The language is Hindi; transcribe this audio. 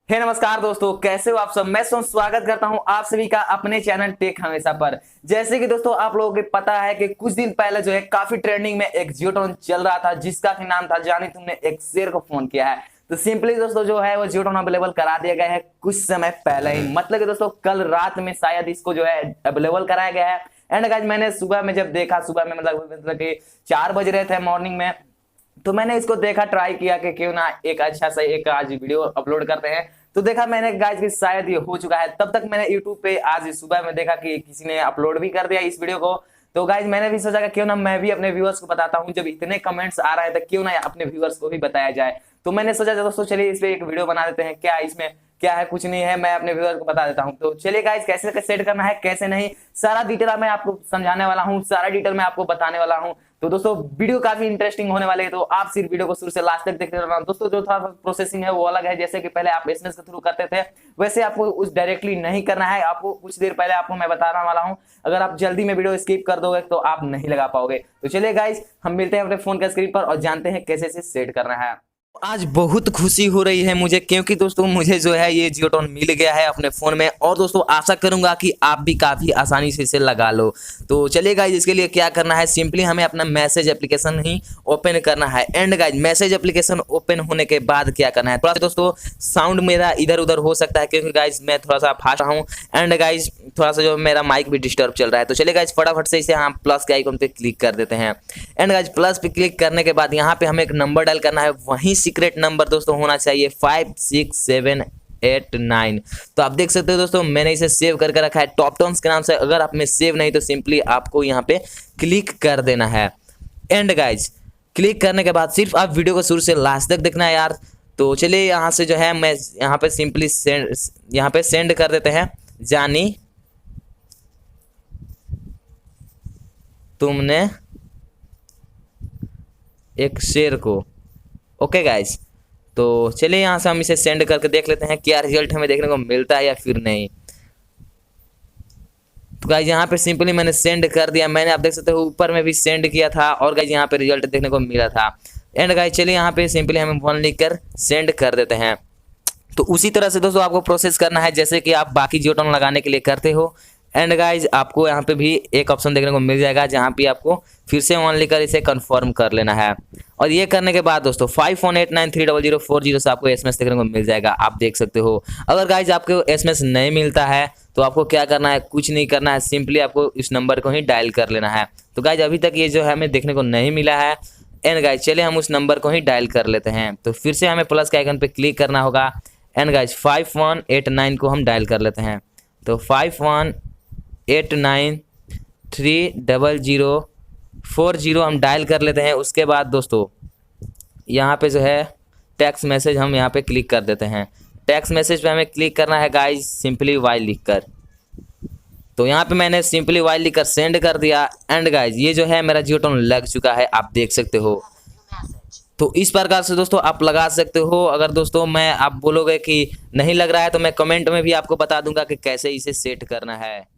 नमस्कार दोस्तों, कैसे हो आप सब। मैं स्वागत करता हूं आप सभी का अपने चैनल टेक हमेशा पर। जैसे कि दोस्तों आप लोगों को पता है कि कुछ दिन पहले जो है काफी ट्रेंडिंग में एक जियो टोन चल रहा था, जिसका कि नाम था जानी तुमने एक शेर को फोन किया है। तो सिंपली दोस्तों जो है वो जियो टोन अवेलेबल करा दिया गया है कुछ समय पहले ही, मतलब कि दोस्तों कल रात में शायद इसको जो है अवेलेबल कराया गया है। एंड गाइस मैंने सुबह में जब देखा, सुबह में मतलब कि 4 बज रहे थे मॉर्निंग में, तो मैंने इसको देखा, ट्राई किया कि क्यों ना एक अच्छा सा एक आज वीडियो अपलोड करते हैं। तो देखा मैंने गाइस कि शायद ये हो चुका है। तब तक मैंने यूट्यूब पे आज सुबह में देखा कि किसी ने अपलोड भी कर दिया इस वीडियो को। तो गाइस मैंने भी सोचा कि क्यों ना मैं भी अपने व्यूअर्स को बताता हूं, जब इतने कमेंट्स आ रहे थे क्यों ना अपने व्यूअर्स को भी बताया जाए। तो मैंने सोचा दोस्तों चलिए इस पे एक वीडियो बना देते हैं। क्या इसमें क्या है, कुछ नहीं है, मैं अपने व्यूअर को बता देता हूं। तो चलिए गाइस कैसे सेट करना है कैसे नहीं, सारा डिटेल मैं आपको समझाने वाला हूं, सारा डिटेल मैं आपको बताने वाला हूं। तो दोस्तों वीडियो काफी इंटरेस्टिंग होने वाले है, तो आप सिर्फ वीडियो को शुरू से लास्ट तक देखते रहना। दोस्तों जो था प्रोसेसिंग है वो अलग है, जैसे कि पहले आप एसएमएस के थ्रू करते थे वैसे आपको उस डायरेक्टली नहीं करना है। आपको कुछ देर पहले आपको मैं बताने वाला हूं, अगर आप जल्दी में वीडियो स्किप कर दोगे तो आप नहीं लगा पाओगे। तो चलिए गाइस हम मिलते हैं अपने फोन के स्क्रीन पर और जानते हैं कैसे से सेट करना है। आज बहुत खुशी हो रही है मुझे, क्योंकि दोस्तों मुझे जो है ये जियो टोन मिल गया है अपने फ़ोन में, और दोस्तों आशा करूंगा कि आप भी काफ़ी आसानी से इसे लगा लो। तो चलिए गाइज इसके लिए क्या करना है, सिंपली हमें अपना मैसेज एप्लीकेशन ही ओपन करना है। And guys message application open होने के बाद क्या करना है, थोड़ा सा दोस्तों साउंड मेरा इधर उधर हो सकता है क्योंकि गाइज मैं थोड़ा सा फास्ट हूँ। एंड गाइज थोड़ा सा जो मेरा माइक भी डिस्टर्ब चल रहा है। तो चलिए गाइज फटाफट से इसे हम प्लस के आइकन पे क्लिक कर देते हैं। एंड गाइज प्लस पे क्लिक करने के बाद यहाँ पे हमें एक नंबर डायल करना है, वहीं सीक्रेट नंबर दोस्तों होना चाहिए 56789। तो आप देख सकते हो दोस्तों मैंने इसे सेव करके रखा है टॉप टोन्स के नाम से। अगर आप में सेव नहीं तो सिंपली आपको यहाँ पे क्लिक कर देना है। एंड गाइज क्लिक करने के बाद सिर्फ आप वीडियो को शुरू से लास्ट तक देखना है यार। तो चलिए यहाँ से जो है मैं यहाँ पे सिंपली सेंड कर देते हैं, जानी तुमने एक शेर को। ओके गाइज, तो चलिए यहाँ से हम इसे सेंड करके देख लेते हैं क्या रिजल्ट हमें देखने को मिलता है या फिर नहीं। तो गाइज यहाँ पे सिंपली मैंने सेंड कर दिया। मैंने आप देख सकते हो ऊपर में भी सेंड किया था और गाइज यहाँ पे रिजल्ट देखने को मिला था। एंड गाइज चलिए यहाँ पे सिंपली हम 1 लिख कर सेंड कर देते हैं। तो उसी तरह से दोस्तों आपको प्रोसेस करना है जैसे कि आप बाकी जियो टोन लगाने के लिए करते हो। एंड गाइज आपको यहाँ पे भी एक ऑप्शन देखने को मिल जाएगा जहाँ पे आपको फिर से 1 लिखकर इसे कंफर्म कर लेना है। और ये करने के बाद दोस्तों 51893004 से आपको एसएमएस देखने को मिल जाएगा, आप देख सकते हो। अगर गाइज आपको एसएमएस नहीं मिलता है तो आपको क्या करना है, कुछ नहीं करना है, सिंपली आपको इस नंबर को ही डायल कर लेना है। तो गाइज अभी तक ये जो है हमें देखने को नहीं मिला है। एंड गाइज चलिए हम उस नंबर को ही डायल कर लेते हैं। तो फिर से हमें प्लस के आइकन पे क्लिक करना होगा। एंड गाइज 5189 को हम डायल कर लेते हैं। तो 51893004 हम डायल कर लेते हैं। उसके बाद दोस्तों यहाँ पे जो है टेक्स्ट मैसेज हम यहाँ पे क्लिक कर देते हैं। टेक्स्ट मैसेज पे हमें क्लिक करना है गाइज सिंपली वाई लिखकर। तो यहाँ पे मैंने सिंपली वाई लिखकर सेंड कर दिया। एंड गाइज ये जो है मेरा जियो टोन लग चुका है, आप देख सकते हो। तो इस प्रकार से दोस्तों आप लगा सकते हो। अगर दोस्तों आप बोलोगे कि नहीं लग रहा है तो मैं कमेंट में भी आपको बता दूंगा कि कैसे इसे सेट करना है।